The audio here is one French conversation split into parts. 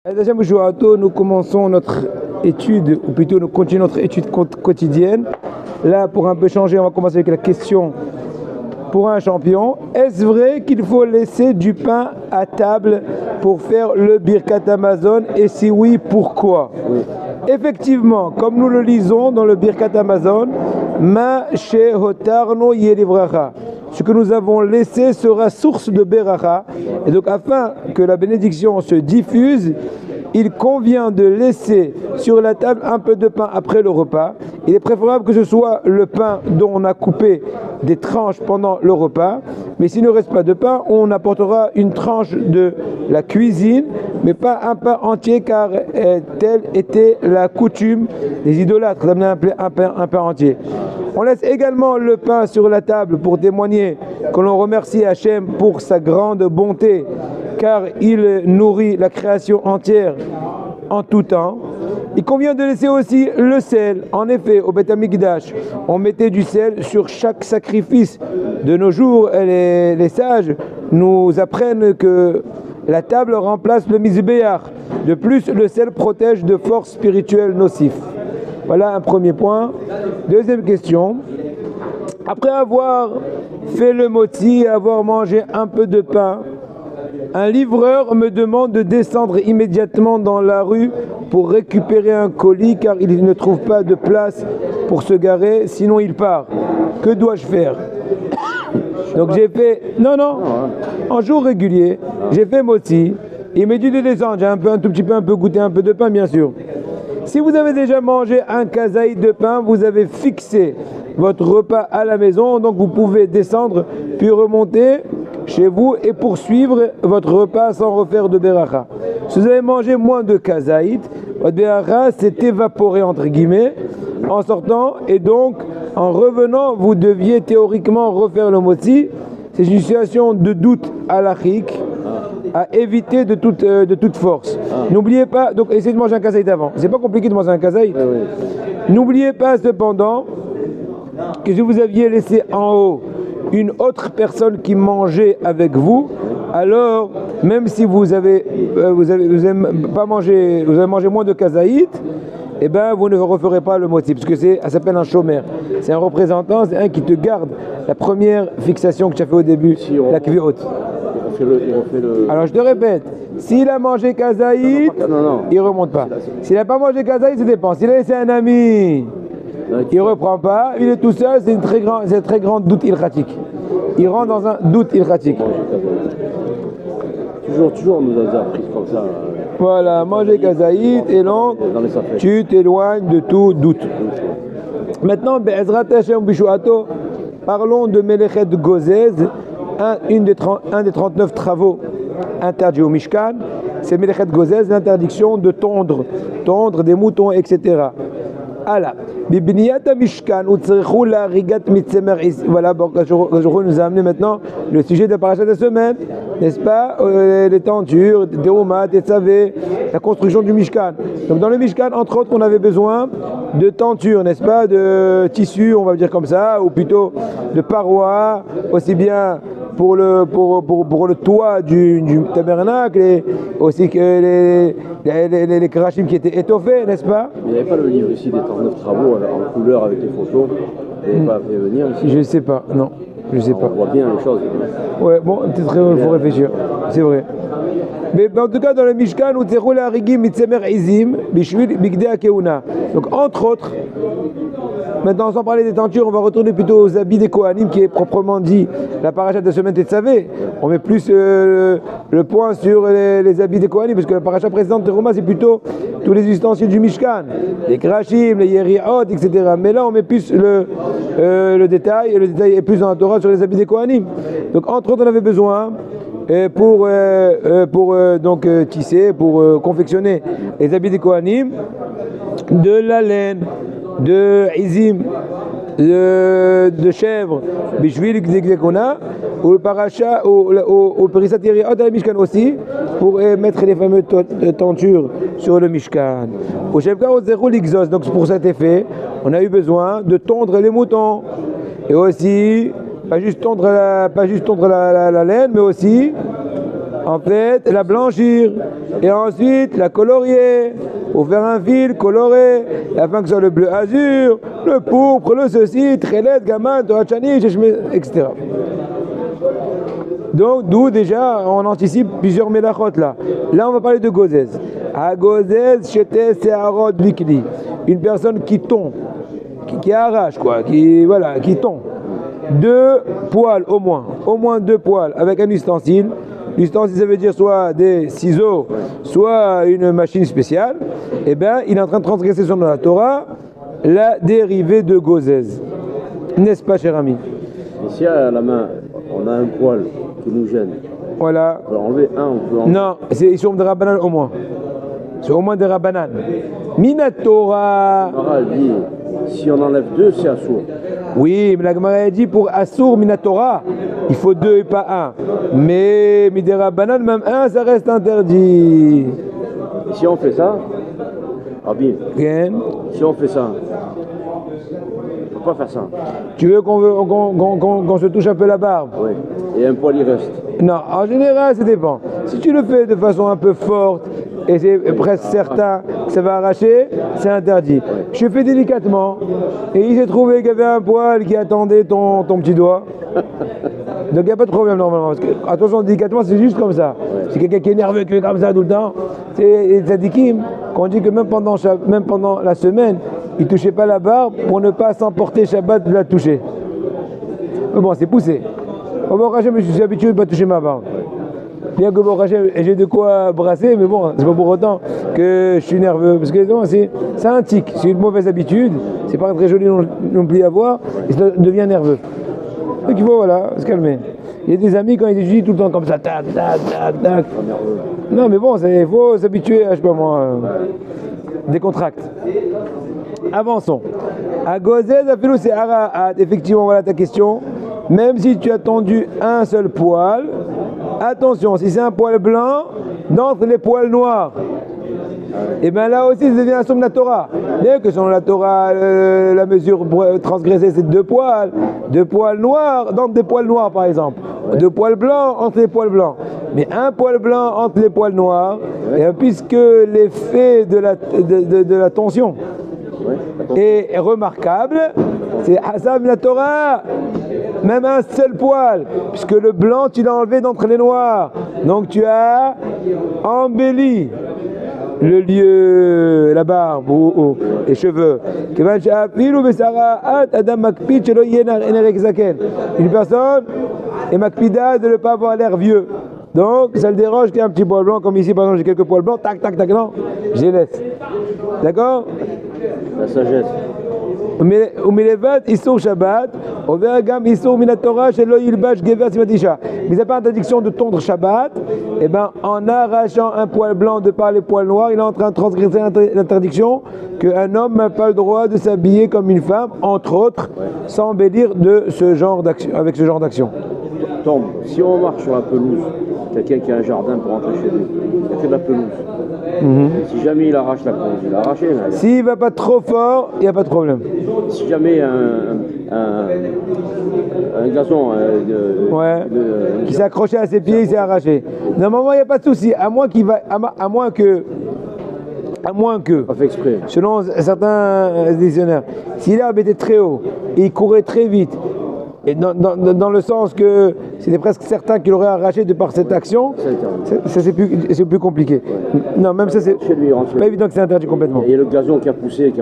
Nous commençons notre étude, ou plutôt nous continuons notre étude quotidienne. Là, pour un peu changer, on va commencer avec la question pour un champion. Est-ce vrai qu'il faut laisser du pain à table pour faire le Birkat Hamazon? Et si oui, pourquoi? Oui. Effectivement, comme nous le lisons dans le Birkat Hamazon, Ma shehotarno yelivracha. Ce que nous avons laissé sera source de beracha. Et donc, afin que la bénédiction se diffuse, il convient de laisser sur la table un peu de pain après le repas. Il est préférable que ce soit le pain dont on a coupé des tranches pendant le repas. Mais s'il ne reste pas de pain, on apportera une tranche de la cuisine, mais pas un pain entier, car telle était la coutume des idolâtres d'amener un pain entier. On laisse également le pain sur la table pour témoigner que l'on remercie Hachem pour sa grande bonté, car il nourrit la création entière en tout temps. Il convient de laisser aussi le sel. En effet, au Beth Amikdash, on mettait du sel sur chaque sacrifice. De nos jours, les sages nous apprennent que la table remplace le mizbeach. De plus, le sel protège de forces spirituelles nocives. Voilà un premier point. Deuxième question. Après avoir fait le moti et avoir mangé un peu de pain, un livreur me demande de descendre immédiatement dans la rue pour récupérer un colis car il ne trouve pas de place pour se garer, sinon il part. Que dois-je faire? Donc j'ai fait, en jour régulier, j'ai fait moti, il m'a dit de descendre, j'ai un tout petit peu goûté un peu de pain bien sûr. Si vous avez déjà mangé un kazaïd de pain, vous avez fixé votre repas à la maison, donc vous pouvez descendre puis remonter chez vous et poursuivre votre repas sans refaire de beracha. Si vous avez mangé moins de kazaïd, votre beracha s'est évaporé entre guillemets en sortant et donc en revenant, vous deviez théoriquement refaire le moti. C'est une situation de doute halachique à éviter de toute force. N'oubliez pas, donc essayez de manger un kazaïd avant. C'est pas compliqué de manger un kazaïd. N'oubliez pas cependant que si vous aviez laissé en haut une autre personne qui mangeait avec vous, alors même si vous avez mangé moins de kazaïd, eh ben vous ne referez pas le moti, parce que ça s'appelle un chômeur. C'est un représentant, c'est un qui te garde la première fixation que tu as fait au début, la kviot. Alors je te répète, s'il a mangé kazaïd, il ne remonte pas. S'il n'a pas mangé kazaïd, ça dépend. S'il a laissé un ami, il ne reprend pas. Il est tout seul, c'est un très grand doute ilchatique. Il rentre dans un doute ilchatique. Toujours on nous a appris comme ça. Voilà, manger kazaïd et donc tu t'éloignes de tout doute. Maintenant, Be'ezrat Hashem Bishuato, parlons de Melechet Gozez, un des 39 travaux interdits au Mishkan. C'est Melechet Gozez, l'interdiction de tondre des moutons, etc. Allah. Voilà, Borgajoro nous a amené maintenant le sujet de la paracha de la semaine, n'est-ce pas? Les tentures, des roumas, des savés, la construction du Mishkan. Donc dans le Mishkan, entre autres, on avait besoin de tentures, n'est-ce pas? De tissus, on va dire comme ça, ou plutôt de parois, aussi bien pour le toit du tabernacle et aussi que les krachim qui étaient étoffés, n'est-ce pas? Il n'y avait pas le livre ici des 39 travaux en couleur avec les photos. Vous n'avez pas fait venir ici? Je ne sais pas, non, je ne sais pas. On voit bien les choses. Ouais, bon, peut-être il faut réfléchir, c'est vrai. Mais en tout cas, dans le Mishkan, donc entre autres, maintenant sans parler des tentures, on va retourner plutôt aux habits des Kohanim, qui est proprement dit la paracha de semaine Tetzavé. On met plus le point sur les habits des Kohanim, parce que la paracha précédente de Rouma, c'est plutôt tous les ustensiles du Mishkan, les krachim, les yeriot, etc. Mais là, on met plus le détail, et le détail est plus dans la Torah sur les habits des Kohanim. Donc entre autres, on avait besoin pour tisser, pour confectionner les habits des Kohanim, de la laine, de izim, de chèvre, bishvil gzekona, ou le paracha, ou le perisat yeriot à la Mishkan aussi, pour mettre les fameuses tentures sur le Mishkan. Au Shevka au zéro l'ixos, donc pour cet effet, on a eu besoin de tondre les moutons, et aussi pas juste tondre la laine, mais aussi En fait, la blanchir et ensuite la colorier pour faire un fil coloré afin que ce soit le bleu azur, le pourpre, le ceci, trélet, gamin, torachani, etc. Donc, d'où déjà on anticipe plusieurs mélachot là. Là, on va parler de gozez. À gozez, chete seharot bikli. Une personne qui tond, qui arrache quoi, qui tond. 2 poils au moins 2 poils avec un ustensile. L'ustensile, ça veut dire soit des ciseaux, soit une machine spéciale. Eh bien, il est en train de transgresser sur la Torah la dérivée de gozez. N'est-ce pas, cher ami? Ici, à la main, on a un poil qui nous gêne. Voilà. On peut enlever un, on peut enlever... Non, ils sont des rabbanan au moins. C'est au moins des rabbanan. Minatora. Gemara dit, si on enlève 2, c'est assourd. Oui, mais la Gemara a dit pour Assour Minatora, il faut 2 et pas 1. Mais Midera Banan, même 1, ça reste interdit. Et si on fait ça, Rabbi, Bien. si on fait ça, on ne peut pas faire ça. Tu veux qu'on se touche un peu la barbe? Oui. Et un poil, il reste. Non, en général, ça dépend. Si tu le fais de façon un peu forte et c'est presque certain que ça va arracher, c'est interdit. Je fais délicatement et il s'est trouvé qu'il y avait un poil qui attendait ton petit doigt. Donc il n'y a pas de problème normalement. Parce que, attention, délicatement, c'est juste comme ça. C'est quelqu'un qui est nerveux, qui fait comme ça tout le temps. C'est les tzadikim qu'on dit que même pendant la semaine, il ne touchait pas la barbe pour ne pas s'emporter Shabbat de la toucher. Mais bon, c'est poussé. Au Baruch Hashem, je suis habitué de ne pas toucher ma barbe. Bien que Baruch Hashem, j'ai de quoi brasser, mais bon, c'est pas pour autant que je suis nerveux. Parce que c'est un tic, c'est une mauvaise habitude, c'est pas très joli non plus à voir, et ça devient nerveux. Donc il faut, voilà, se calmer. Il y a des amis quand ils étudient tout le temps comme ça, tac, tac, tac, tac. Non, mais bon, il faut s'habituer à, je sais pas moi, décontracte. Avançons. À Gozez, Afilou, c'est Arahat. Effectivement, voilà ta question. Même si tu as tendu un seul poil, attention, si c'est un poil blanc, d'entre les poils noirs, et bien là aussi, ça devient un somme de la Torah. Bien que selon la Torah, la mesure transgressée, c'est 2 poils. 2 poils noirs, d'entre des poils noirs par exemple. 2 poils blancs entre les poils blancs. Mais un poil blanc entre les poils noirs, et puisque l'effet de la tension est remarquable, c'est Hasab la Torah, même un seul poil, puisque le blanc tu l'as enlevé d'entre les noirs. Donc tu as embelli le lieu, la barbe ou les cheveux. Une personne est makpida de ne pas avoir l'air vieux. Donc ça le dérange qu'il y ait un petit poil blanc, comme ici par exemple j'ai quelques poils blancs, tac tac tac, non, je les laisse. D'accord? La sagesse. ומלבד איסור שבת, עובר גם איסור מן התורה שלא ילבש גבר סימן אישה. Mais c'est pas interdiction de tondre Shabbat, et ben en arrachant un poil blanc de par les poils noirs, il est en train de transgresser l'interdiction qu'un homme n'a pas le droit de s'habiller comme une femme, entre autres, sans embellir de ce genre d'action, avec ce genre d'action. Tombe, si on marche sur la pelouse, quelqu'un qui a un jardin pour rentrer chez lui, il a fait de la pelouse. Si jamais il arrache la pelouse, il a arraché. S'il ne va pas trop fort, il n'y a pas de problème. Si jamais un gazon qui s'est accroché à ses pieds, il s'est arraché. Normalement, il n'y a pas de souci, à moins que, pas fait exprès. Selon certains dictionnaires, si l'herbe était très haut et il courait très vite, et dans le sens que c'était presque certain qu'il aurait arraché de par cette action, c'est plus compliqué. Ouais. Non, même ça, c'est pas évident que c'est interdit complètement. Et le gazon qui a poussé.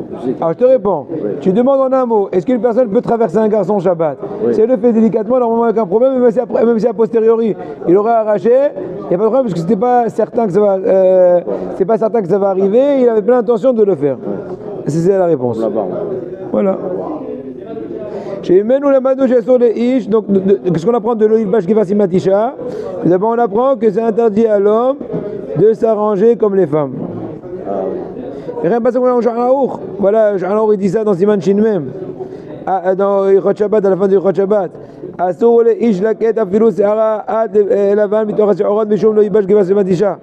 Alors je te réponds, tu demandes en un mot, est-ce qu'une personne peut traverser un garçon Shabbat? Si elle le fait délicatement, normalement avec un problème, même si a posteriori il aurait arraché, il n'y a pas de problème parce que c'était pas certain que ça va arriver, il avait plein d'intention de le faire. C'est la réponse. Voilà. Chez Menou la Madou Jesso les Ish, donc ce qu'on apprend de l'Oïlbash qui va s'y matisha, d'abord on apprend que c'est interdit à l'homme de s'arranger comme les femmes. Et rien passé qu'on a voilà, il dit ça dans Siman Shin même, dans Yirot Shabbat, à la fin du Yirot Shabbat. Asur les Ish la quête afilou se'ara ad lavan mitoch ha'orad mishum l'Oïlbash qui va s'y matisha.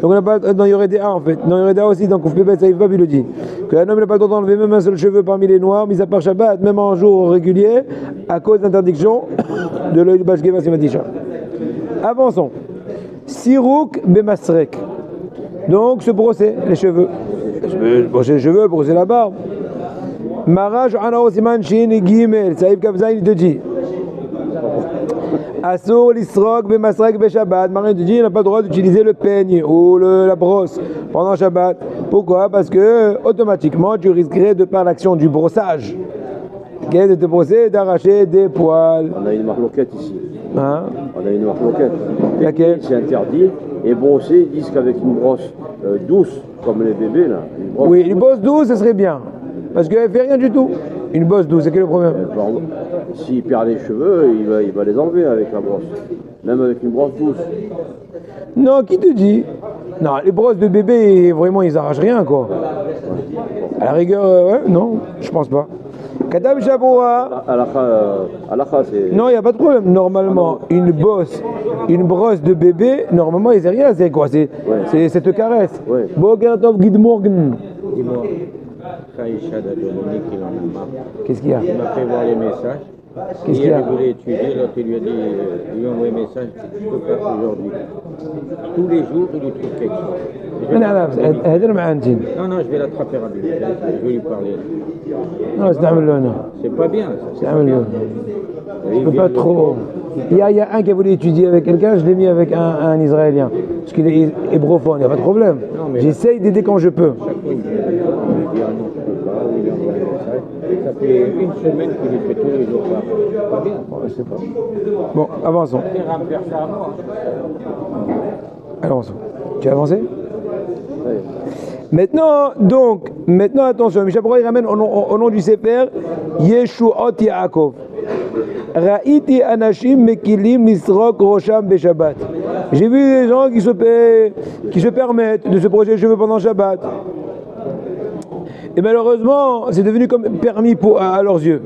Donc on n'a pas dans Yoréda en fait, dans Yoréda aussi, donc Oufbebet Saïf Bab il le dit qu'un homme n'a pas le droit d'enlever même un seul cheveu parmi les noirs, mis à part Shabbat, même en jour régulier, à cause d'interdiction de l'Oïl Bashgeva Simatisha. Avançons. Sirouk bemasrek. Donc se brosser les cheveux. Brosser les cheveux, brosser la barbe. Maraj ana siman shin gimel. Saïf Kavzaï il te dit. Assour l'isrok bemasrek beshabbat. Marie te dit, il n'a pas le droit d'utiliser le peigne ou la brosse pendant Shabbat. Pourquoi? Parce que automatiquement tu risquerais de par l'action du brossage de te brosser et d'arracher des poils. On a une marloquette ici. Hein? On a une marloquette. Laquelle? C'est interdit. Et brosser, ils disent qu'avec une brosse douce, comme les bébés là. Oui, une brosse douce, ce serait bien. Parce qu'elle fait rien du tout. Une brosse douce, c'est quel est le problème? S'il perd les cheveux, il va les enlever avec la brosse. Même avec une brosse douce. Non, qui te dit? Non, les brosses de bébé, vraiment, ils arrachent rien, quoi. À la rigueur, ouais, non, je pense pas. Kadam Shaboura. Alakha, c'est. Non, il n'y a pas de problème. Normalement, une brosse de bébé, normalement, ils n'ont rien. C'est quoi? C'est cette caresse. Ouais. Bogartov Gidmorgen. Dis-moi, Kaïcha Dominique, il en a marre. Qu'est-ce qu'il y a? Il m'a fait voir les messages. Qu'est-ce qu'il y a? Il voulait étudier, l'autre il lui a dit, il lui a envoyé un message, je peux pas aujourd'hui. Tous les jours, il lui trouve quelque chose. Non, Non, je vais l'attraper rapidement. Je vais lui parler. non, C'est pas bien, ça. c'est pas bien. Je peux pas trop. Il y a un qui a voulu étudier avec quelqu'un, je l'ai mis avec un Israélien. Parce qu'il est hébrophone, il n'y a pas de problème. J'essaye d'aider quand je peux. Chaque fois, il dit ah non, je peux pas, ou il lui envoie un message. Ça fait une semaine qu'il lui fait tous les jours ça. C'est pas bien. Je sais pas. Bon, avançons. Il va me faire ça à moi. Avançons. Tu as avancé? Maintenant, attention, Mishnah Berurah, il ramène au nom du Sefer Yeshuot Yaakov. Ra'iti anashim mekilim nisrok rosham beshabbat. J'ai vu des gens qui se permettent de se brosser les cheveux pendant Shabbat. Et malheureusement, c'est devenu comme permis à leurs yeux.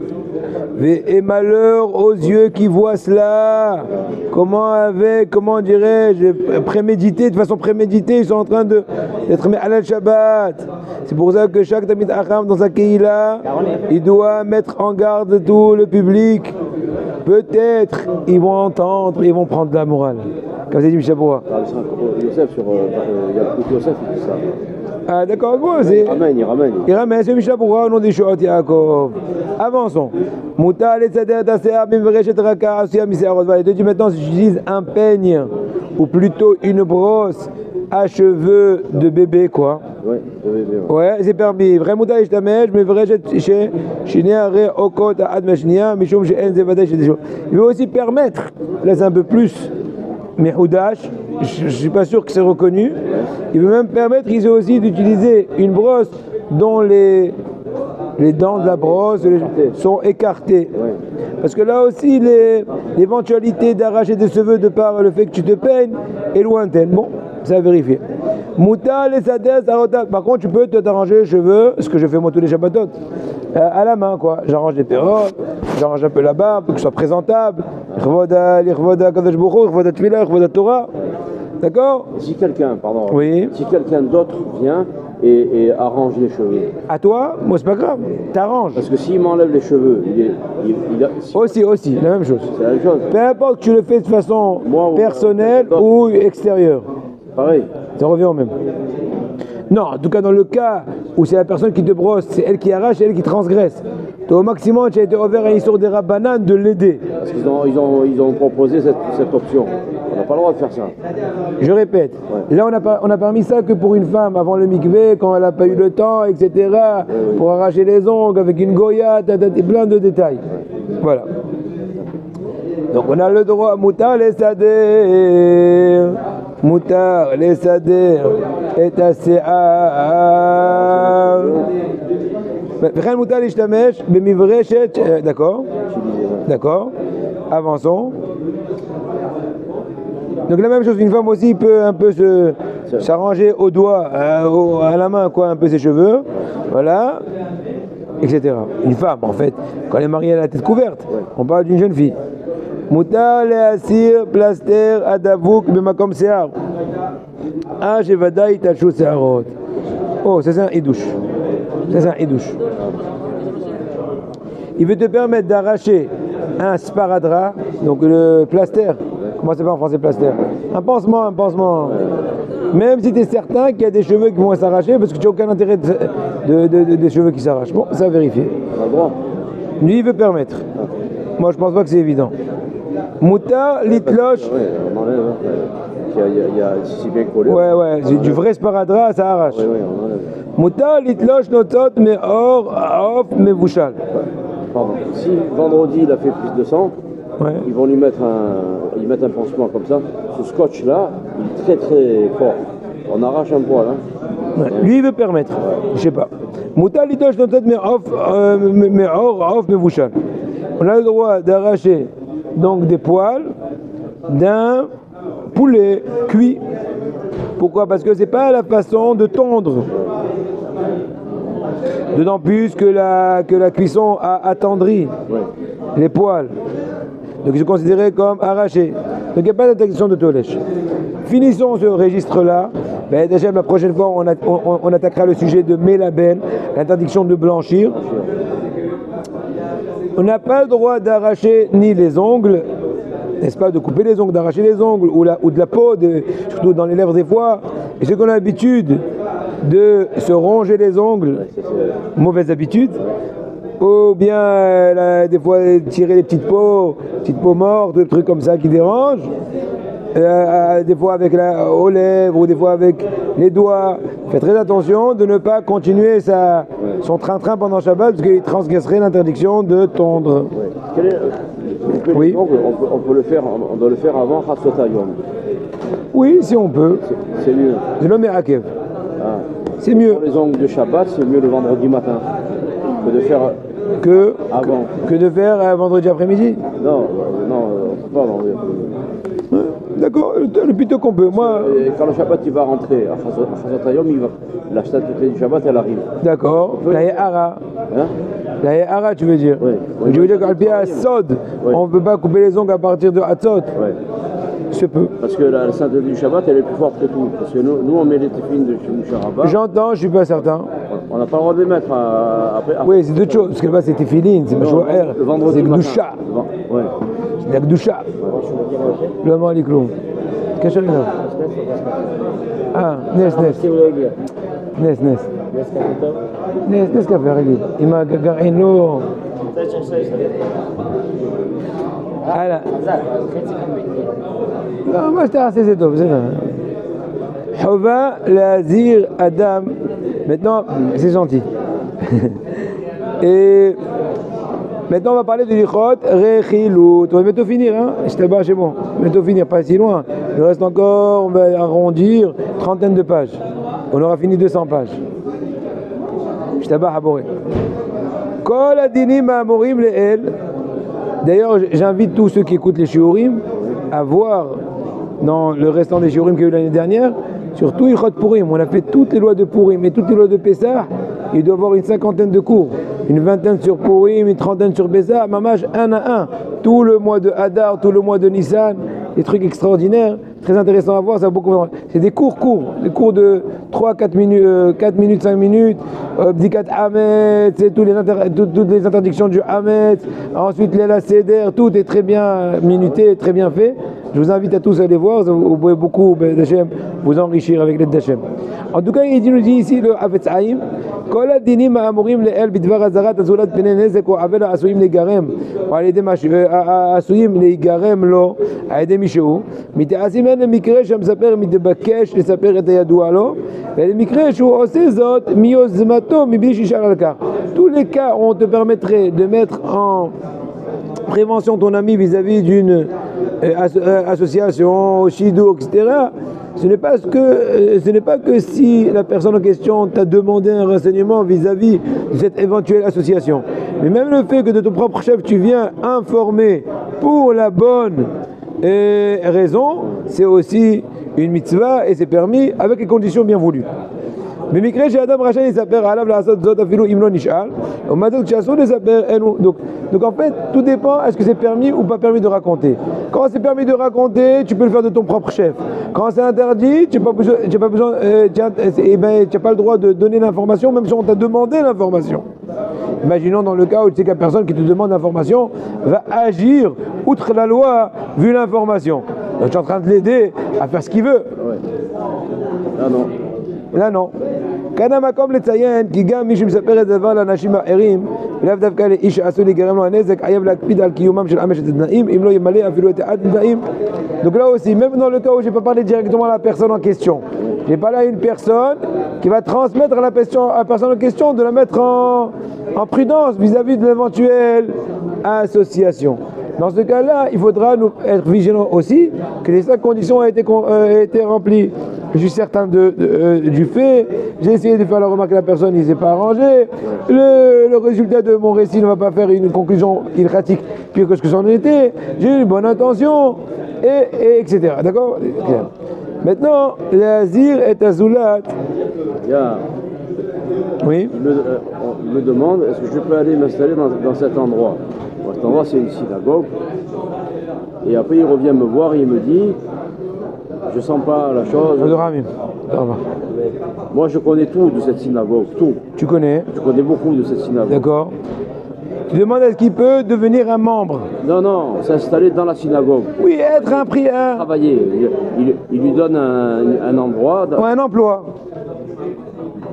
Et malheur aux yeux qui voient cela. Comment dirais-je, prémédité, de façon préméditée, ils sont en train d'être mis à la Shabbat. C'est pour ça que chaque Tamid Acham dans sa Keïla, il doit mettre en garde tout le public. Peut-être ils vont entendre, ils vont prendre de la morale. Comme c'est dit Mishnah Berurah. Yosef, Yosef, il dit ça. Ah d'accord, bon, c'est... Il ramène, c'est Mishnah Berurah au nom des Yeshuot Yaakov. Avançons. Mouta les tzadeh d'asea bimvereshet raka asuya misearot. Voilà, il te dit maintenant si tu utilises un peigne, ou plutôt une brosse à cheveux de bébé, quoi. Ouais, de bébé. Ouais, c'est permis. Vrai mouta ishtamesh, bimvereshet shineare okot admeshnia, mishum she'en zevadeh shedesho. Il veut aussi permettre, là c'est un peu plus, mais Houdash, je ne suis pas sûr que c'est reconnu. Il veut même permettre qu'ils aient aussi d'utiliser une brosse dont les dents de la brosse sont écartées. Parce que là aussi, l'éventualité d'arracher des cheveux de par le fait que tu te peignes est lointaine. Bon, c'est à vérifier. Mouta les sadès arota. Par contre, tu peux t'arranger les cheveux, ce que je fais moi tous les Shabbatot, à la main, quoi. J'arrange les perrottes, j'arrange un peu la barbe, pour que ce soit présentable. D'accord? Si quelqu'un d'autre vient et arrange les cheveux. À toi, moi c'est pas grave, t'arranges. Parce que s'il m'enlève les cheveux, Aussi, la même chose. C'est la même chose. Peu importe que tu le fais de façon personnelle ou extérieure. Pareil. Ça revient au même. Non, en tout cas dans le cas où c'est la personne qui te brosse, c'est elle qui arrache, c'est elle qui transgresse. Toi, au maximum, tu as été ouvert à l'histoire des rabbanan de l'aider. Parce qu'ils ont proposé cette option. On n'a pas le droit de faire ça. Je répète, là on a permis ça que pour une femme avant le mikvé, quand elle n'a pas eu le temps, etc. Pour arracher les ongles avec une goya, plein de détails. Voilà. Donc on a le droit, moutar les sader, et aséa. Rien moutar les shtamesh, bemivreshet, d'accord, avançons. Donc la même chose, une femme aussi peut un peu s'arranger au doigt, à la main, quoi, un peu ses cheveux, voilà, etc. Une femme, en fait, quand elle est mariée, elle a la tête couverte. On parle d'une jeune fille. Moutar le asir plaster adavouk bemakom sear. Ah, j'ai vadaï tachou searot. Oh, ça c'est un idouche. Il veut te permettre d'arracher un sparadrap, donc le plaster. Comment ça s'appelle en français plaster? Un pansement, un pansement. Même si tu es certain qu'il y a des cheveux qui vont s'arracher, parce que tu n'as aucun intérêt des cheveux qui s'arrachent. Bon, ça à vérifier. On a le droit. Lui, il veut permettre. Moi, je pense pas que c'est évident. Mouta, litloche. Oui, on enlève. Si c'est bien collé. Ouais, c'est du vrai sparadrap, ça arrache. Oui, on enlève. Mouta, litloche, notot, mais or, off, mais bouchal. Pardon. Si vendredi il a fait plus de sang, Ouais. ils vont lui mettre un pansement comme ça. Ce scotch là, il est très très fort. On arrache un poil. Hein. Ouais. Lui, il veut permettre. Je sais pas. Mouta, litloche, notot, mais off, mais or, off, mais bouchal. On a le droit d'arracher donc des poils d'un poulet cuit. Pourquoi? Parce que c'est pas la façon de tondre. D'autant plus que la cuisson a attendri les poils. Donc ils sont considérés comme arrachés. Donc il n'y a pas d'interdiction de tolèche. Finissons ce registre-là. Ben, déjà, la prochaine fois, on attaquera le sujet de Mélaben, l'interdiction de blanchir. On n'a pas le droit d'arracher ni les ongles, n'est-ce pas, de couper les ongles, d'arracher les ongles, ou de la peau, surtout dans les lèvres des fois. Et ceux qui ont l'habitude de se ronger les ongles, mauvaise habitude, ou bien des fois tirer les petites peaux mortes, des trucs comme ça qui dérangent, des fois avec aux lèvres, ou des fois avec les doigts. Faites très attention de ne pas continuer son train-train pendant Shabbat, parce qu'il transgresserait l'interdiction de tondre. Oui. On doit le faire avant Chatzot Hayom. Oui, si on peut. C'est mieux. Je le mets à Kev. Ah. C'est mieux. Pour les ongles de Shabbat, c'est mieux le vendredi matin que de faire avant. Que de faire vendredi après-midi. Non, on ne peut pas vendredi après-midi. D'accord, le plus tôt qu'on peut. Moi. Quand le Shabbat il va rentrer à Chatzot Hayom, la sainteté du Shabbat elle arrive. D'accord. La Yehara. Hein? La Yehara, tu veux dire? Oui. Je veux dire qu'à pied à Sod, on ne peut pas couper les ongles à partir de Hatzot. Oui. Je peux. Parce que la sainteté du Shabbat elle est plus forte que tout. Parce que nous on met les téfilines de chez Moucharaba. J'entends, je suis pas certain. On n'a pas le droit de les mettre après. Oui, c'est deux choses. Parce que là-bas c'est téfilines, c'est Mouchouer, c'est Gdusha. Ouais. C'est la Gdusha. Le moment les clous. Qu'est-ce que c'est? Ah, Nes. Nes café, regarde. Il m'a gagné l'eau. Voilà. Non, moi je t'ai assez, c'est tout. Hova, Lazir, Adam. Maintenant, c'est gentil. Et maintenant, on va parler de l'Ichot, Rechilut. On va bientôt finir, hein? Je t'abats, c'est bon. Bientôt finir, pas si loin. Il reste encore, on va arrondir, trentaine de pages. On aura fini 200 pages. Je t'abats, Haboré. Kol Adinim Amorim Le'el. D'ailleurs, j'invite tous ceux qui écoutent les shiurim à voir dans le restant des shiurim qu'il y a eu l'année dernière, surtout Ilchot Purim. On a fait toutes les lois de Purim et toutes les lois de Pessah. Il doit y avoir une cinquantaine de cours, une vingtaine sur Purim, une trentaine sur Pessah, Mamash 1 à 1. Tout le mois de Hadar, tout le mois de Nissan, des trucs extraordinaires, très intéressants à voir. C'est des cours, des cours de 3-4 minutes, 4 minutes, 5 minutes, Bdikat Hametz, toutes les interdictions du Hametz, ensuite l'Ela Seder, tout est très bien minuté, très bien fait. Je vous invite à tous à aller voir, vous pouvez beaucoup d'Hachem vous enrichir avec l'aide d'Hachem. En tout cas, il nous dit ici le Havetz Haïm, Kol Adinim Amorim Le'el Bidvar Azarat Azulat Pene Nezek ou Avel Asuyim Legarem, ou Alede Asuyim Legarem Lo, Aede Mishou, Miteasimen Mikre Shem Saper Mitebakesh Saper Et Yadua Lo, et le Mikre Shu Osezot Miozmato Mibli Shishar Al-Kar. Tous les cas où on te permettrait de mettre en prévention ton ami vis-à-vis d'une association, Shidour, etc. Ce n'est pas que si la personne en question t'a demandé un renseignement vis-à-vis de cette éventuelle association. Mais même le fait que de ton propre chef tu viens informer pour la bonne raison, c'est aussi une mitzvah et c'est permis avec les conditions bien voulues. Mais Mikre chez Adam Rachan il s'appelle Alav la Asad Zot Afilou Imlon Nishal. On m'a dit que Chassou il s'appelle Enou. Donc en fait, tout dépend est-ce que c'est permis ou pas permis de raconter. Quand c'est permis de raconter, tu peux le faire de ton propre chef. Quand c'est interdit, tu n'as pas le droit de donner l'information, même si on t'a demandé l'information. Imaginons dans le cas où tu sais qu'une personne qui te demande l'information va agir outre la loi vu l'information. Donc tu es en train de l'aider à faire ce qu'il veut. Ouais. Là, non. Là non. כאן המקום לציין כי גם מי שמספר את דבר לאנשים האחרים ולאו דווקא לאיש שעשוי להיגרם לו הנזק חייב להקפיד על קיומם של חמשת התנאים אם לא ימלא אפילו את התנאים. Donc là aussi, même dans le cas où je n'ai pas parlé directement à la personne en question, j'ai parlé à une personne qui va transmettre à la personne en question de la mettre en prudence vis-à-vis de l'éventuelle association. Dans ce cas-là, il faudra nous être vigilants aussi que les 5 conditions aient été remplies. Je suis certain du fait, j'ai essayé de faire la remarque à la personne, il ne s'est pas arrangé. Le résultat de mon récit ne va pas faire une conclusion ilratique pire que ce que j'en étais. J'ai eu une bonne intention, et etc. D'accord? Maintenant, l'azir est azoulat. Oui. Il me demande, est-ce que je peux aller m'installer dans cet endroit? Bon, cet endroit, c'est une synagogue. Et après, il revient me voir et il me dit, je sens pas la chose. Moi, je connais tout de cette synagogue, tout. Tu connais? Je connais beaucoup de cette synagogue. D'accord. Tu demandes est-ce qu'il peut devenir un membre? Non, s'installer dans la synagogue. Oui, être un prieur. Travailler. Il lui donne un endroit. Ouais, un emploi.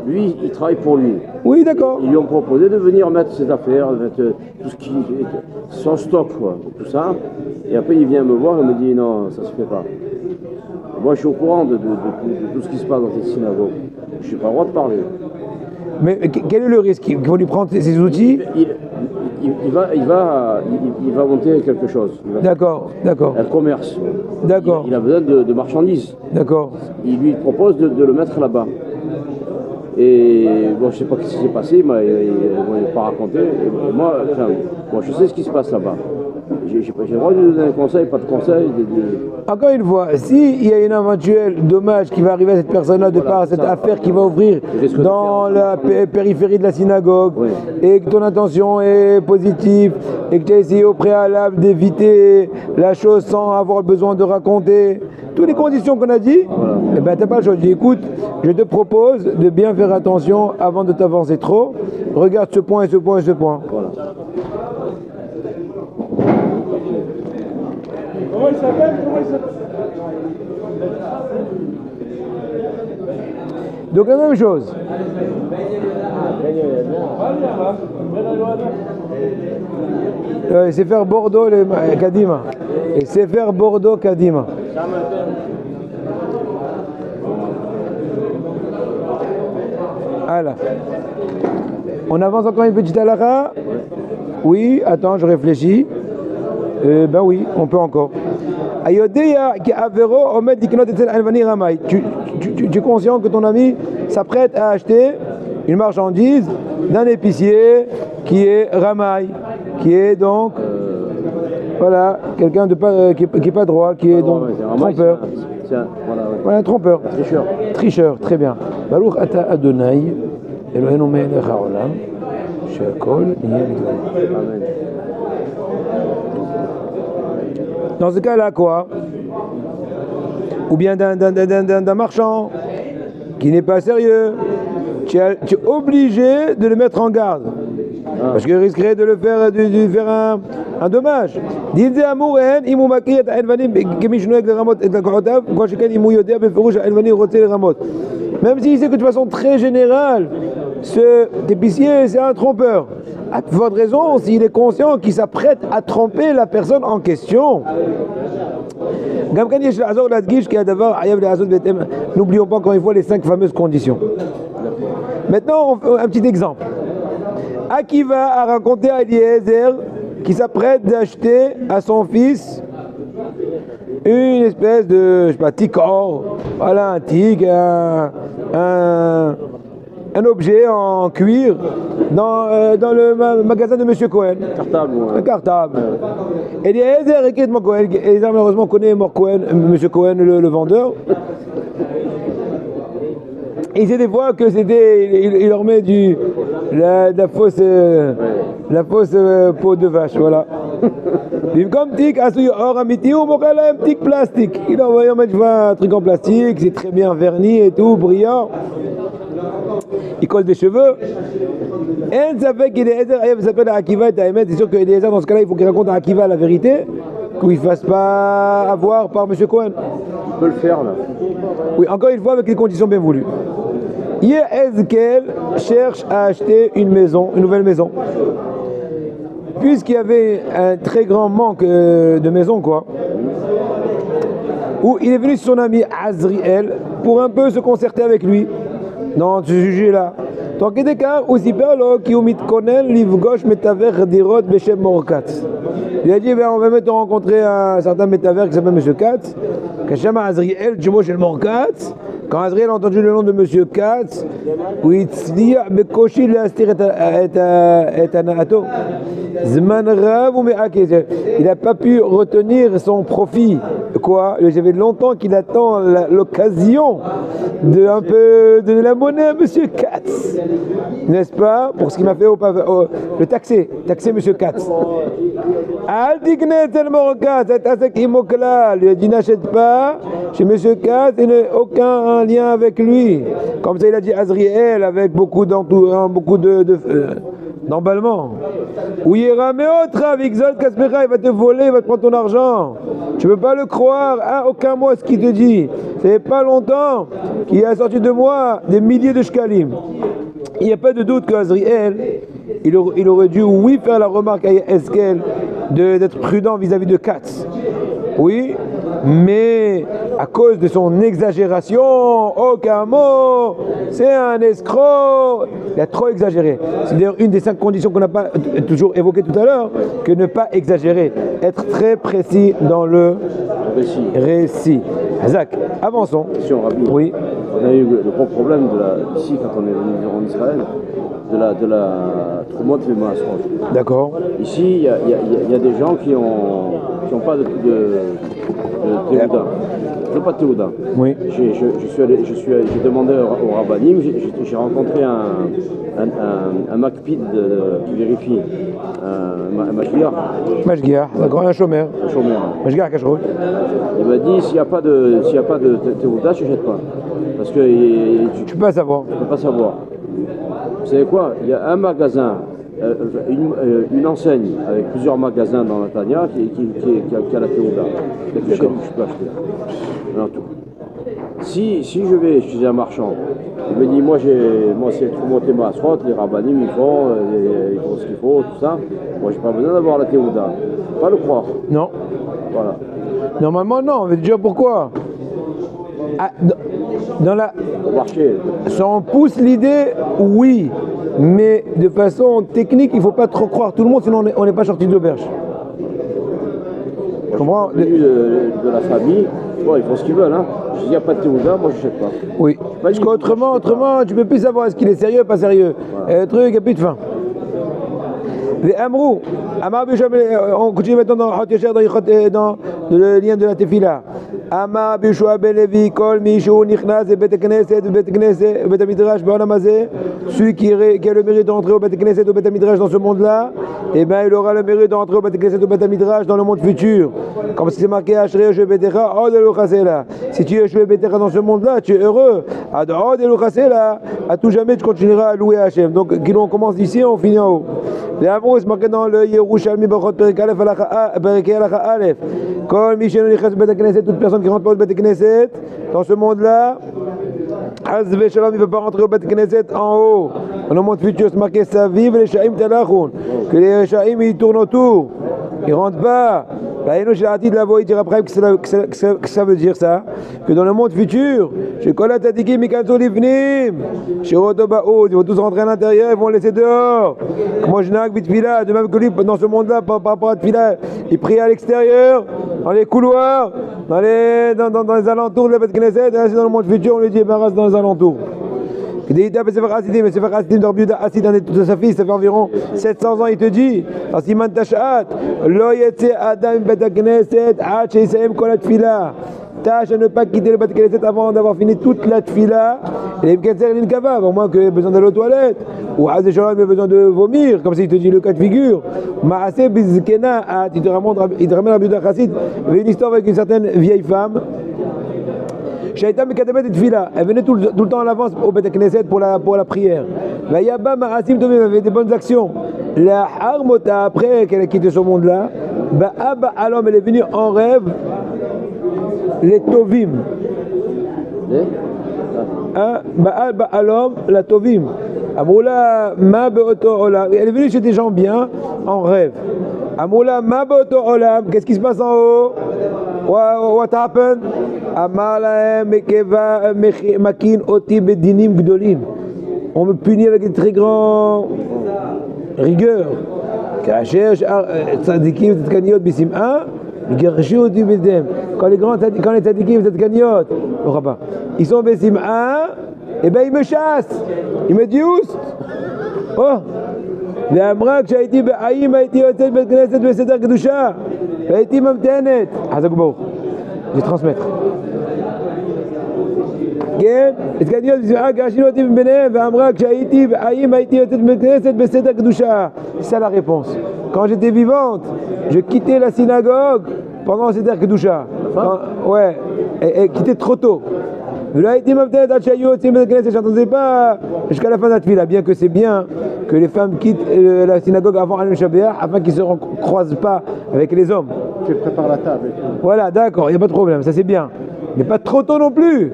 Lui, il travaille pour lui. Oui, d'accord. Ils lui ont proposé de venir mettre ses affaires, mettre tout ce qui son stock, quoi, tout ça. Et après, il vient me voir et me dit non, ça se fait pas. Moi, je suis au courant de tout ce qui se passe dans cette synagogue. Je n'ai pas le droit de parler. Mais quel est le risque? Ils vont lui prendre ses outils? Il va monter quelque chose. D'accord. Un commerce. D'accord. Il a besoin de marchandises. D'accord. Il lui propose de le mettre là-bas. Et bon, je ne sais pas ce qui s'est passé, il ne m'a pas raconté. Et moi, je sais ce qui se passe là-bas. J'ai le droit de lui donner un conseil, pas de conseil. Encore une fois, s'il y a un éventuel dommage qui va arriver à cette personne-là de par cette affaire qui va ouvrir dans la périphérie de la synagogue, et que ton intention est positive, et que tu as essayé au préalable d'éviter la chose sans avoir besoin de raconter toutes les conditions qu'on a dit, eh ben, tu n'as pas le choix. Je dis, écoute, je te propose de bien faire attention avant de t'avancer trop. Regarde ce point et ce point et ce point. Voilà. Comment il s'appelle? Donc la même chose. C'est faire Bordeaux Kadima. Et c'est faire Bordeaux Kadima. Voilà. On avance encore une petite halakha? Oui, attends, je réfléchis. Ben oui, on peut encore. Tu es conscient que ton ami s'apprête à acheter une marchandise d'un épicier qui est Ramaï, qui est donc voilà, quelqu'un de pas, qui est pas droit, qui est donc trompeur. Voilà, trompeur. Tricheur, très bien. Baruch ata Adonai, Eloheinu melech haolam, she'akol niye b'dvarim. Amen. Dans ce cas-là, quoi? Ou bien d'un marchand qui n'est pas sérieux, tu es obligé de le mettre en garde. Parce qu'il risquerait de faire un dommage. Même s'il sait que de façon très générale, cet épicier, c'est un trompeur. À votre raison, s'il est conscient qu'il s'apprête à tromper la personne en question. N'oublions pas encore une fois les 5 fameuses conditions. Maintenant, un petit exemple. Akiva a raconté à Eliezer qui s'apprête d'acheter à son fils une espèce de, je sais pas, ticor, voilà, un tic, un objet en cuir dans le magasin de Monsieur Cohen. Un cartable. Et Eliezer écrit mon Cohen. Eliezer malheureusement connaît Monsieur Cohen, le vendeur. Et il sait des fois que il leur met la fausse peau de vache, voilà. Comme tic, or amiti ou un tic plastique. Il a envoyé un truc en plastique, c'est très bien verni et tout, brillant. Il colle des cheveux. Et ça fait qu'Eliezer s'appelle Akiva et Taïmet. C'est sûr qu'Eliezer, dans ce cas-là, il faut qu'il raconte à Akiva la vérité. qu'il ne fasse pas avoir par M. Cohen. Il peut le faire là. Oui, encore une fois, avec les conditions bien voulues. Hier, Ezkel cherche à acheter une maison, une nouvelle maison. Puisqu'il y avait un très grand manque de maisons, quoi, où il est venu son ami Azriel pour un peu se concerter avec lui dans ce sujet-là. Tant que des cas, aussi perlo qui omit konen livgosh metaver dirot beshem morkat. Il a dit, ben, on va mettre rencontrer un certain métavers qui s'appelle M. Katz. Kachama Azriel, du mot chez le Morkat. Quand Azriel a entendu le nom de M. Katz, oui, il a bekoshi l'astir et anato. Zman rav ou me'akez. Il n'a pas pu retenir son profit. Quoi? J'avais longtemps qu'il attend l'occasion de un peu donner la monnaie à M. Katz. N'est-ce pas? Pour ce qu'il m'a fait le taxer M. Katz. Al-Dignet el-Morkat, cet asek imokla, lui a dit n'achète pas chez M. Katz, il n'a aucun lien avec lui. Comme ça, il a dit Azriel avec beaucoup d'emballement. Oui, il va te voler, il va te prendre ton argent. Tu ne peux pas le croire, hein, aucun mot ce qu'il te dit. Ça fait pas longtemps qu'il a sorti de moi des milliers de shkalim. Il n'y a pas de doute qu'Azriel, il aurait dû, oui, faire la remarque à Ezkel d'être prudent vis-à-vis de Katz. Oui, mais à cause de son exagération, aucun mot, c'est un escroc. Il a trop exagéré. C'est d'ailleurs une des 5 conditions qu'on n'a pas toujours évoquées tout à l'heure, que ne pas exagérer, être très précis dans le récit. Zach, avançons. Question, Rabbi. Oui. On a eu le gros problème ici quand on est venu en Israël, de la Trumot de Maasrot. D'accord. Ici, il y a des gens qui n'ont pas de Théouda. Je n'ai pas de Théouda. Oui. J'ai demandé au Rabbanim, j'ai rencontré un Makpid qui vérifie, un Mashgiach. Mashgiach, d'accord, un chômeur. Un chômeur. Mashgiach Kashrut. Il m'a dit, s'il n'y a pas de Théouda, je n'achète pas. Parce que tu ne peux pas savoir. Tu ne peux pas savoir. Vous savez quoi? Il y a un magasin, une enseigne avec plusieurs magasins dans la Tania qui a la Théouda. Je peux acheter. Alors, tout. Si je vais chez un marchand, il me dit, moi c'est tout monté ma asrot, les rabbanim ils font ce qu'il faut, tout ça. Moi j'ai pas besoin d'avoir la Théouda. Pas le croire. Non. Voilà. Normalement non, on va te dire pourquoi. Dans la... marché. Si on pousse l'idée, oui, mais de façon technique, il ne faut pas trop croire tout le monde, sinon on n'est pas sorti de l'auberge. Je comprends. De la famille, bon, ils font ce qu'ils veulent. Hein. S'il n'y a pas de Théouda, moi je n'achète pas. Oui, parce qu'autrement, tu ne peux plus savoir est-ce qu'il est sérieux ou pas sérieux. Le truc, il n'y a plus de fin. On continue maintenant dans le lien de la Tefila. Amar Bishua ben Levi, Kol Mishu Nichnas et Bet Knesset, Bet Midrash, Ba'olam Hazeh, celui qui a le mérite d'entrer au Bet Knesset ou Bet Midrash dans ce monde-là, eh bien il aura le mérite d'entrer au Bet Knesset ou Bet Midrash dans le monde futur. Comme c'est marqué Ashrei Yoshev Betecha, Od Elu Chasela. Si tu es Yoshev Betecha dans ce monde-là, tu es heureux. Ad Od Elu Chasela, à tout jamais tu continueras à louer Hachem. Donc on commence d'ici, on finit en haut. Les amours, c'est marqué dans le Yerushalmi Bachot Perek Halacha Aleph. Kol Mishu Nichnas Bet Knesset, toute personne qui rentre pas au Bet Knesset, dans ce monde-là, Azve Shalom, il ne veut pas rentrer au Bet Knesset en haut. Dans le monde futur, c'est marqué ça vive les Shaim Talachun. Que les Shaim ils tournent autour, ils ne rentrent pas. De la voix, il dira après que ça veut dire ça. Que dans le monde futur, chez Kolat Tadikim, Mikanso Livnim, chez Rotobaoud, ils vont tous rentrer à l'intérieur, ils vont laisser dehors. Moi je n'ai que Tfila, de même que lui, dans ce monde-là, par rapport à Tfila, il prie à l'extérieur, dans les couloirs, dans les alentours de la Beth Knesset, et ainsi dans le monde futur, on lui dit, ben reste dans les alentours. Mais Sefer Hasidim d'Orbiuda Hasid, de sa fille, ça fait environ 700 ans, il te dit, Asiman Tashat, Lo Yetze Adam Bet Knesset, Ad Sheisem Kol HaTfila. Tâche à ne pas quitter le Bet Knesset avant d'avoir fini toute la Tfila. Et les Mketzer Linkavav, au moins qu'il ait besoin d'aller aux toilettes, ou Hazé Shalom ait besoin de vomir, comme s'il te dit le cas de figure. Maaseh Bizkena, il te ramène à Orbiuda Hasid, il y avait une histoire avec une certaine vieille femme. Elle venait tout le temps à l'avance au Bet Knesset pour la prière. Elle avait des bonnes actions. La Harmota, après qu'elle a quitté ce monde-là, Ba'a Ba'alom, elle est venue en rêve, les Tovim. Ba'a Ba'alom, la Tovim. Amoula ma be'oto olam. Elle est venue chez des gens bien en rêve. Amoula ma be'oto olam. Qu'est-ce qui se passe en haut? What happened? Amala mekeva makin oti bedinim gdolim. On me punit avec une très grande rigueur. Kacher tzadikim tzadkaniot bisim'a, gershou oti bedem. Quand les tzadikim tzadkaniot, ils sont bisim'a, et ben ils me chassent. Ils me disent oh, ואמרה כשהייתי בחיים הייתי יוצאת בית כנסת בסדר קדושה והייתי ממתנת. חזק וברוך. je transmettre. כן, התקדמיות בשמחה גרשינו אותי מביניהם ואמרה כשהייתי בחיים הייתי יוצאת בית כנסת בסדר קדושה. C'est ça la réponse. Quand j'étais vivante, je quittais la synagogue pendant Seder Kedusha. Ouais, et quittais trop tôt. Je n'entendais pas jusqu'à la fin de la tefila, bien que c'est bien que les femmes quittent la synagogue avant Al Shabbat afin qu'ils ne se croisent pas avec les hommes. Tu prépares la table. Voilà, d'accord, il n'y a pas de problème, ça c'est bien. Mais pas trop tôt non plus.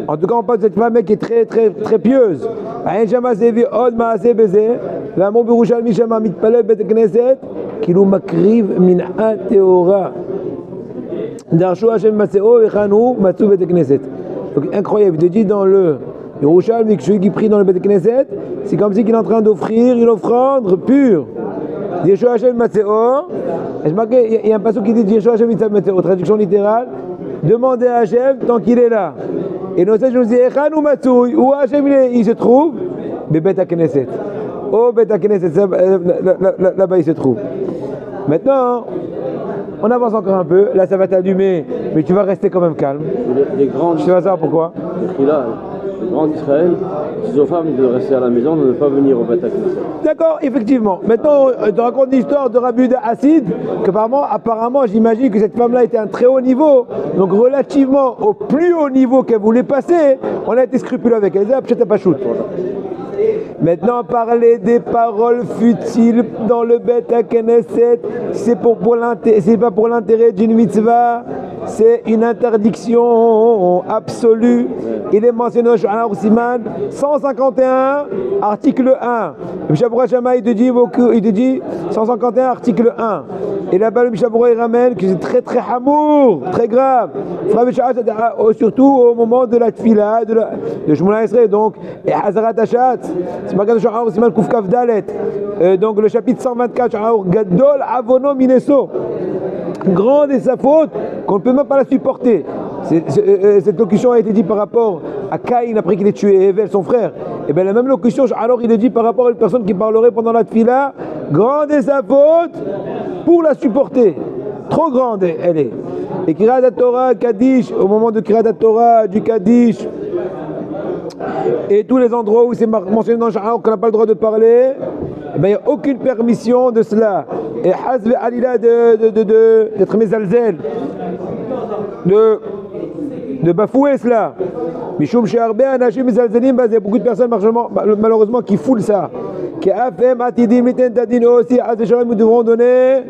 En tout cas, on parle de cette femme qui est très très très pieuse. Donc incroyable, il te dit dans le Yerushalmi que celui qui prie dans le Beth Knesset, c'est comme si il est en train d'offrir une offrande pure. Yeshua Hashem Matseor, il y a un passage qui dit Yeshua Hashem Matseor, traduction littérale, demandez à Hashem tant qu'il est là. Et nous je nous dis Echanu Matsoui, où Hashem il se trouve, Beth Knesset. Au Beth Knesset, là-bas il se trouve. Maintenant, on avance encore un peu, là ça va t'allumer, mais tu vas rester quand même calme. Les grands, je sais pas ça pourquoi. Les grands d'Israël, disent aux femmes de rester à la maison, de ne pas venir au Beth Knesset. D'accord, effectivement. Maintenant, on te raconte l'histoire de Rabbi Hassid, qu'apparemment, j'imagine que cette femme-là était à un très haut niveau, donc relativement au plus haut niveau qu'elle voulait passer, on a été scrupuleux avec elle. Elle disait, pas shoot. Maintenant, parler des paroles futiles dans le Beth Knesset, c'est pas pour l'intérêt d'une mitzvah, c'est une interdiction absolue. Il est mentionné dans Shulchan Aruch Siman 151, article 1. Le Mishabura Shama, il te dit 151, article 1. Et là-bas, le Mishabura, il ramène que c'est très très hamour, très grave. Surtout au moment de la tfila, de Shmona Esrei, donc, et Hazarat Hashat. C'est marqué dans Shulchan Aruch Siman Kuf Kaf Dalet. Donc, le chapitre 124, Shulchan Aruch Gadol Avono Mineso. Grande est sa faute qu'on ne peut même pas la supporter. Cette locution a été dite par rapport à Caïn après qu'il ait tué Evel, son frère. Et bien la même locution, alors il est dit par rapport à une personne qui parlerait pendant la tfila. Grande est sa faute pour la supporter. Trop grande elle est. Et Kirat Torah, Kaddish, au moment de Kirat Torah, du Kaddish, et tous les endroits où c'est mentionné dans le Shahar qu'on n'a pas le droit de parler, il n'y a aucune permission de cela. Et Hazve Alila d'être mezalzel, de bafouer cela. Mishum Sheharbe Anashim Mezalzelim, il y a beaucoup de personnes malheureusement qui foulent ça. Qui a fait Matidim Miten Tadin aussi, nous devrons donner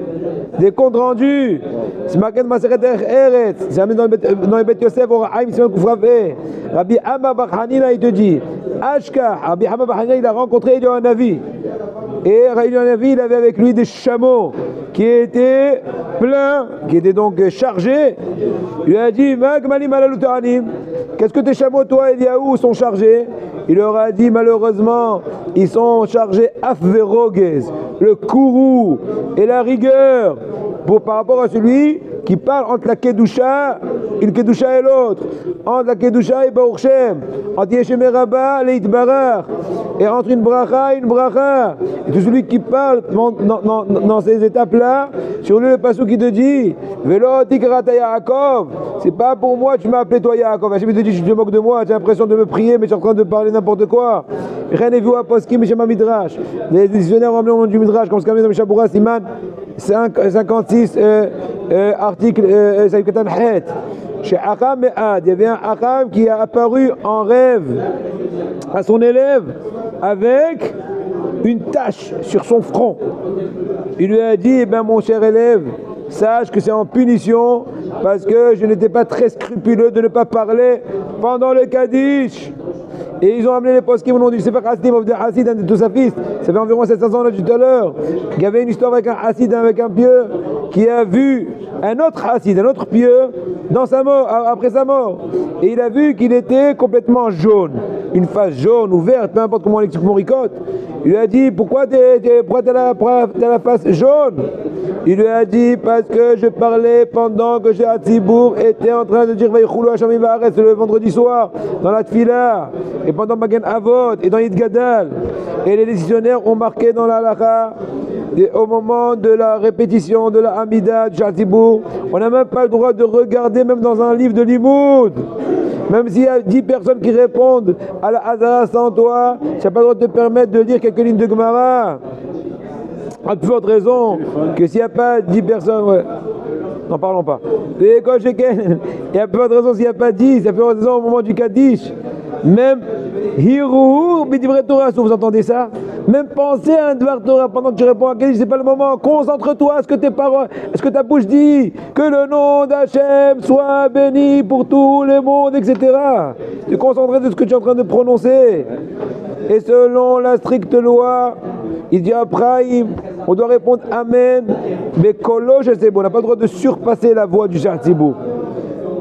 des comptes rendus. C'est marqué dans Maseret Eretz, c'est amené dans les Beth Yosef, au Haïm Simon Koufravé. Rabbi Amma Bar Hanina, il te dit, Ashka, Rabbi Amma Bar Hanina, il a rencontré Eliyahu Hanavi. Et Eliyahu Hanavi, il avait avec lui des chameaux qui étaient pleins, qui étaient donc chargés. Il lui a dit, Magmali Malalutanim, qu'est-ce que tes chameaux, toi, Eliyahu, sont chargés? Il leur a dit, malheureusement, ils sont chargés Afverogez, le courroux et la rigueur, par rapport à celui qui parle entre la Kedusha, une Kedusha et l'autre, entre la Kedusha et Baruch Shem, entre Yeshem et Rabba, Leit Barar, et entre une bracha et une bracha. Et tout celui qui parle dans ces étapes-là, sur lui le passage qui te dit, Velo Tikrata Yaakov, c'est pas pour moi, tu m'as appelé toi Yaakov. Hachem te dit, je te moque de moi, tu as l'impression de me prier, mais tu es en train de parler n'importe quoi. Rien n'est vu à Poskim et Shema Midrash. Les décisionnaires ont amené au nom du Midrash, comme ce qu'a mis dans Mishabura Siman 56, article Saïkatan Het. Chez Acham Me'ad, il y avait un Acham qui a apparu en rêve à son élève avec une tache sur son front. Il lui a dit, eh bien mon cher élève, sache que c'est en punition parce que je n'étais pas très scrupuleux de ne pas parler pendant le Kaddish. Et ils ont amené les postes qui m'ont dit, c'est pas Hassidim of the Hassid, un de tous sa fils. Ça fait environ 700 ans, on a dit tout à l'heure. Il y avait une histoire avec un Hassid, avec un pieux, qui a vu un autre Hassid, un autre pieux, dans sa mort, après sa mort. Et il a vu qu'il était complètement jaune. Une face jaune, ouverte, peu importe comment on l'explique Moricote. Il lui a dit, pourquoi t'as la face jaune? Il lui a dit, parce que je parlais pendant que Shehat Tzibour était en train de dire Vaïchoulou Hashem Ivaretz le vendredi soir, dans la Tfila, et pendant Magen Avot, et dans Yid Gadal. Et les décisionnaires ont marqué dans la halakha, au moment de la répétition de la Hamida du Shehat Tzibour, on n'a même pas le droit de regarder, même dans un livre de Limoud. Même s'il y a 10 personnes qui répondent à la Hazara sans toi, tu n'as pas le droit de te permettre de lire quelques lignes de Gemara. À plus forte raison que s'il n'y a pas 10 personnes, ouais. N'en parlons pas. Et quand il y a plus forte raison s'il n'y a pas 10, il y a plus forte raison au moment du Kaddish. Même Hiruhu, Bidivre Torah, vous entendez ça? Même penser à un Dvar Torah pendant que tu réponds à Kaddish, c'est pas le moment. Concentre-toi à ce que tes paroles, à ce que ta bouche dit. Que le nom d'Hachem soit béni pour tout le monde, etc. Tu es concentré de ce que tu es en train de prononcer. Et selon la stricte loi, il dit à Praïm, on doit répondre Amen, mais Kolo, je sais, bon, on n'a pas le droit de surpasser la voix du Shehat Tzibour.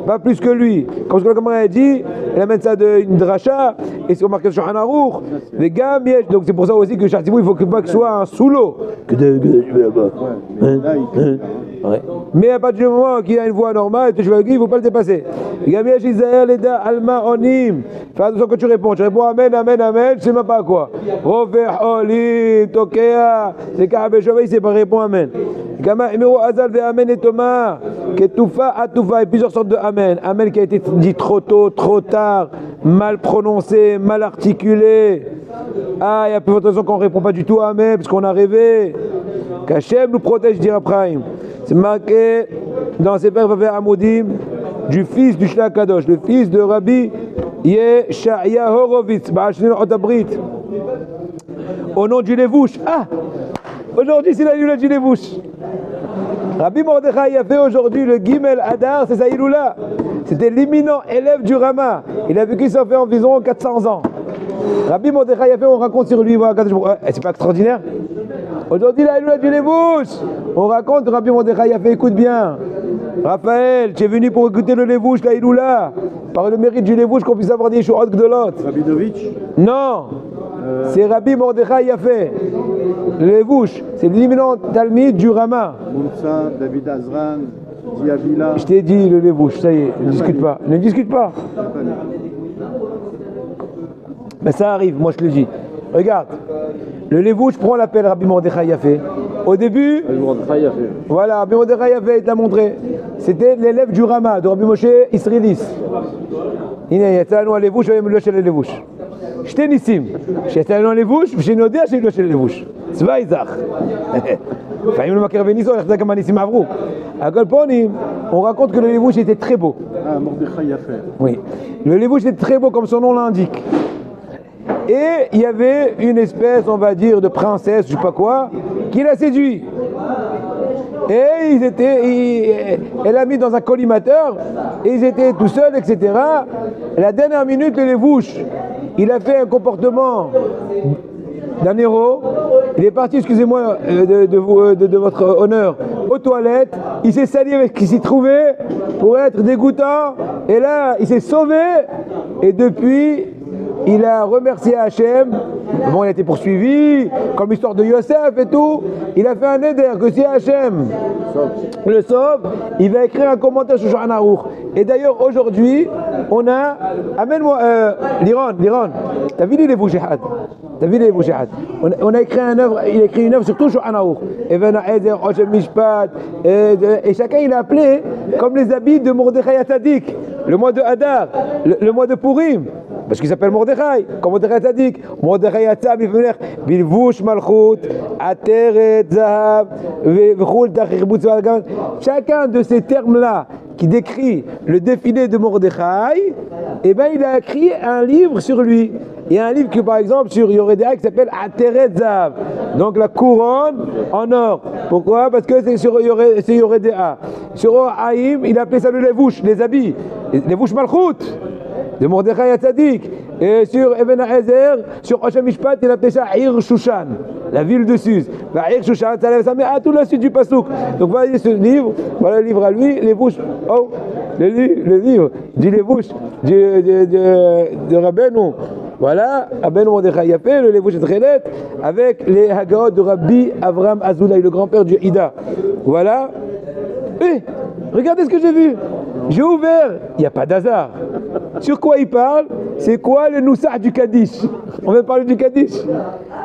Pas plus que lui. Comme on a dit, elle amène ça d'une dracha, et c'est marqué sur Shulchan Aruch, les gars, donc c'est pour ça aussi que Shehat Tzibour, il faut pas que ce soit un sous-lot. Ouais. Mais à partir du moment qu'il a une voix normale, il ne faut pas le dépasser. Fais attention quand tu réponds. Tu réponds Amen, Amen, Amen, je ne sais même pas quoi. Rover, Olim, Tokea, c'est Kabe Shovei, c'est pas répondre Amen. Gama, Emiro Azal, Amen et Thomas, Ketoufa, Atoufa, et plusieurs sortes de Amen. Amen qui a été dit trop tôt, trop tard, mal prononcé, mal articulé. Ah, il y a plus de raison qu'on ne répond pas du tout Amen, parce qu'on a rêvé. Qu'Hachem nous protège, dira Prime. C'est marqué dans ses pères Amodim du fils du Shlach Kadosh, le fils de Rabbi Yeshaya Horovitz, au nom du Levouche. Ah, aujourd'hui c'est la Iloula du Levouche. Rabbi Mordechai a fait aujourd'hui le Gimel Adar, c'est sa Iloula. C'était l'imminent élève du Rama. Il a vécu ça fait environ 400 ans. Rabbi Mordechai a fait, on raconte sur lui, c'est pas extraordinaire? Aujourd'hui, la Iloula du Levouche. On raconte, Rabbi Mordechai a fait, écoute bien. Raphaël, tu es venu pour écouter le Levouche, la Iloula. Par le mérite du Levouche, qu'on puisse avoir des Yeshuot Gdolot. Rabinovitch. Non, c'est Rabbi Mordechai a fait. Le Levouche, c'est l'imminent Talmid du Rama. Mounsa, David Azran, Diabila. Je t'ai dit le Levouche, ça y est, ne discute pas. Ne discute pas. Mais ça arrive, moi je le dis. Regarde, le Levouche prend l'appel, Rabbi Mordechai a fait. Au début, voilà, Rabbi Mordechai a fait, il t'a montré. C'était l'élève du Rama, de Rabbi Moshe Israélis. Il y a un Levouche, il y a un Levouche. J'étais Nissim. J'étais un Levouche, j'ai nodé, j'ai un Levouche. C'est vrai, Isaac. Faïm le Makar Beniso, il y a un Nissim Avrou. À Golponim, on raconte que le Levouche était très beau. Ah, Mordechai a fait. Oui. Le Levouche était très beau, comme son nom l'indique. Et il y avait une espèce, on va dire, de princesse, je sais pas quoi, qui l'a séduit. Et elle l'a mis dans un collimateur, et ils étaient tout seuls, etc. Et la dernière minute, le Levouche, il a fait un comportement d'un héros. Il est parti, excusez-moi, de votre honneur, aux toilettes. Il s'est sali avec ce qu'il s'y trouvait pour être dégoûtant. Et là, il s'est sauvé. Et depuis, il a remercié Hachem. Bon, il a été poursuivi, comme l'histoire de Yosef et tout. Il a fait un éder que si Hachem le sauve, il va écrire un commentaire sur Shulchan Aruch. Et d'ailleurs, aujourd'hui, on a... Amène-moi... Liron, t'as vu les Levouche Jihad? T'as vu les Levouche Jihad? On a écrit une œuvre, il a écrit une œuvre sur tout Shulchan Aruch. Et chacun, il a appelé comme les habits de Mordechai Hatzadik, le mois de Hadar, le mois de Purim. Parce qu'il s'appelle Mordechai, comme Mordechai Tzadik. Mordechai Yatzam, il veut dire Bilvouch Malchut, Ateret Zahav, Vechul Tachirbout. Chacun de ces termes-là qui décrit le défilé de Mordechai, eh ben il a écrit un livre sur lui. Il y a un livre que, par exemple, sur Yoredea qui s'appelle Ateret Zav, donc la couronne en or. Pourquoi? Parce que c'est sur Yoredea. Sur Haïm, il appelait ça le levouche, les habits, levouche Malchut de Mordechai Hatzadik. Et sur Eben Haezer, sur Hoshem Mishpat, il appelait ça Ir Shushan, la ville de Suse. Ir Shushan, ça met à tout la suite du Passouk. Donc voilà ce livre, voilà le livre à lui, les bouches, oh, le livre du Levouche de Rabbeinu. Voilà, Rabbeinu Mordechai Yapé, le Levouche Tchelet, avec les Hagaot de Rabbi Avraham Azoulay, le grand-père du Ida. Voilà. Et regardez ce que j'ai vu. J'ai ouvert, il n'y a pas d'hasard. Sur quoi il parle? C'est quoi le Noussah du Kaddish? On va parler du Kaddish.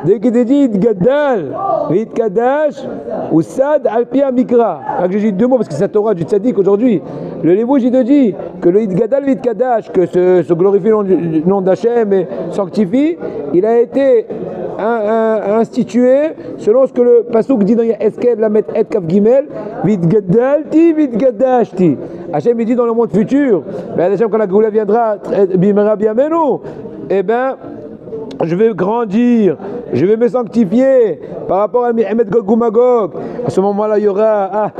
Dès qu'il te dit Idgadal, Vidkadash, ou Sad Alpia Mikra. Alors que j'ai dit deux mots parce que c'est la Torah du Tzadik aujourd'hui. Le Levouche il te dit que le Idgadal Vidkadash, que se glorifie le nom d'Hachem et sanctifie, il a été institué selon ce que le Passouk dit dans Eskel Lamet Et Kaf Gimel, Vidgadalti Vidgadashti. Hachem il dit dans le monde futur, ben Hachem quand la Goula viendra, Bimera Biamenu, eh ben je vais grandir, je vais me sanctifier par rapport à Mehmet Gog ou Magog. À ce moment-là, il y aura,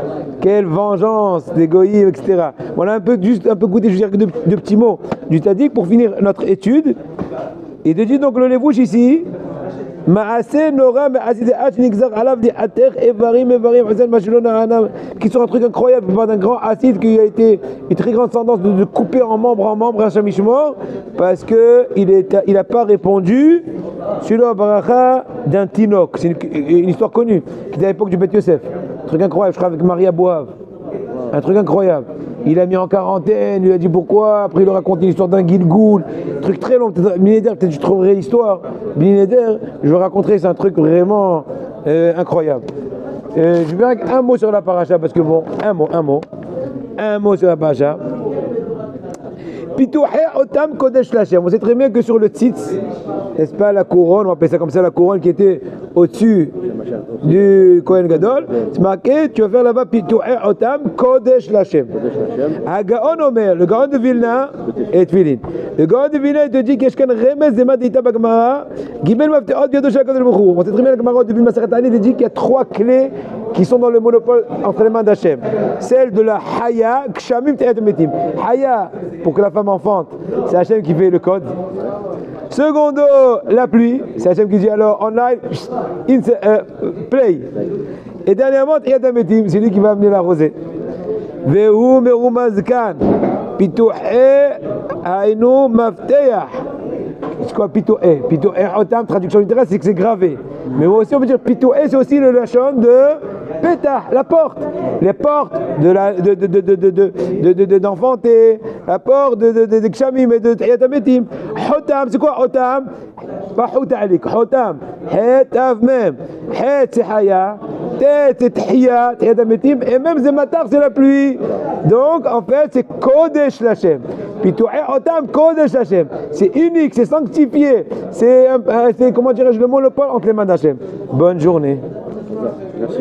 quelle vengeance des goïms, etc. Voilà juste un peu goûté, je veux dire deux petits mots du Tzadik pour finir notre étude. Et de dire donc le Levouche ici, Maaseh Nora Maaseh Hach Nigzar Alav di Ater Evarim Hazel Mashilona Anam, qui sont un truc incroyable, d'un grand acide qui a été une très grande tendance de couper en membres un Shamishmor, parce qu'il n'a pas répondu sur la baracha d'un Tinok. C'est une histoire connue, qui est à l'époque du Beth Yosef. Un truc incroyable, je crois avec Maria Boav. Un truc incroyable. Il a mis en quarantaine, il lui a dit pourquoi, après il lui a raconté l'histoire d'un Gilgoul, truc très long, peut-être je trouverai l'histoire, Bineder, je vous raconterai, c'est un truc vraiment incroyable. Je vais avec un mot sur la paracha, parce que bon, un mot sur la paracha. Pitouché Otam Kodesh Lachem. On sait très bien que sur le tzitz, n'est-ce pas, la couronne, on appelle ça comme ça, la couronne qui était au-dessus du Kohen Gadol, c'est marqué, tu vas faire là-bas Pitouché Otam Kodesh Lachem. Hagaon Omer, le Gaon de Vilna et Tfilin. Le Gaon de Vilna, il te dit qu'Eshkan Remes Zema Deita Bagmara, Gimel Mafteot Biado Shakadol Mouchou. On sait très bien que le Gemara de Vilna Maseret il dit qu'il y a trois clés qui sont dans le monopole entre les mains d'Hachem. Celle de la Haya, Kshamim Te'et Metim. Haya, pour que la femme enfante, c'est Hachem qui fait le code. Secondo, la pluie, c'est Hachem qui dit alors online, play. Et dernièrement, Te'et Metim, c'est lui qui va amener la rosée. Vehu Merumazkan, Pitouhe Ainu Mafteah. C'est quoi Pitouhe? Pitouhe Otam, traduction littérale, c'est que c'est gravé. Mais aussi on peut dire Pitouhe, c'est aussi le lachon de Pétah, la porte. Les portes d'enfanter, la porte de Kshamim et de Tayatametim. Hotam, c'est quoi Hotam? Pas Houtalik, Hotam. Het Avmem. Het c'est Haya. Tet c'est Tchia, Tayatametim. Et même Zematar c'est la pluie. Donc en fait c'est Kodesh Lachem. Pitouhe Hotam Kodesh Lachem. C'est unique, c'est sanctifié. C'est comment dirais-je le monopole entre les mains d'Hachem. Bonne journée. Merci.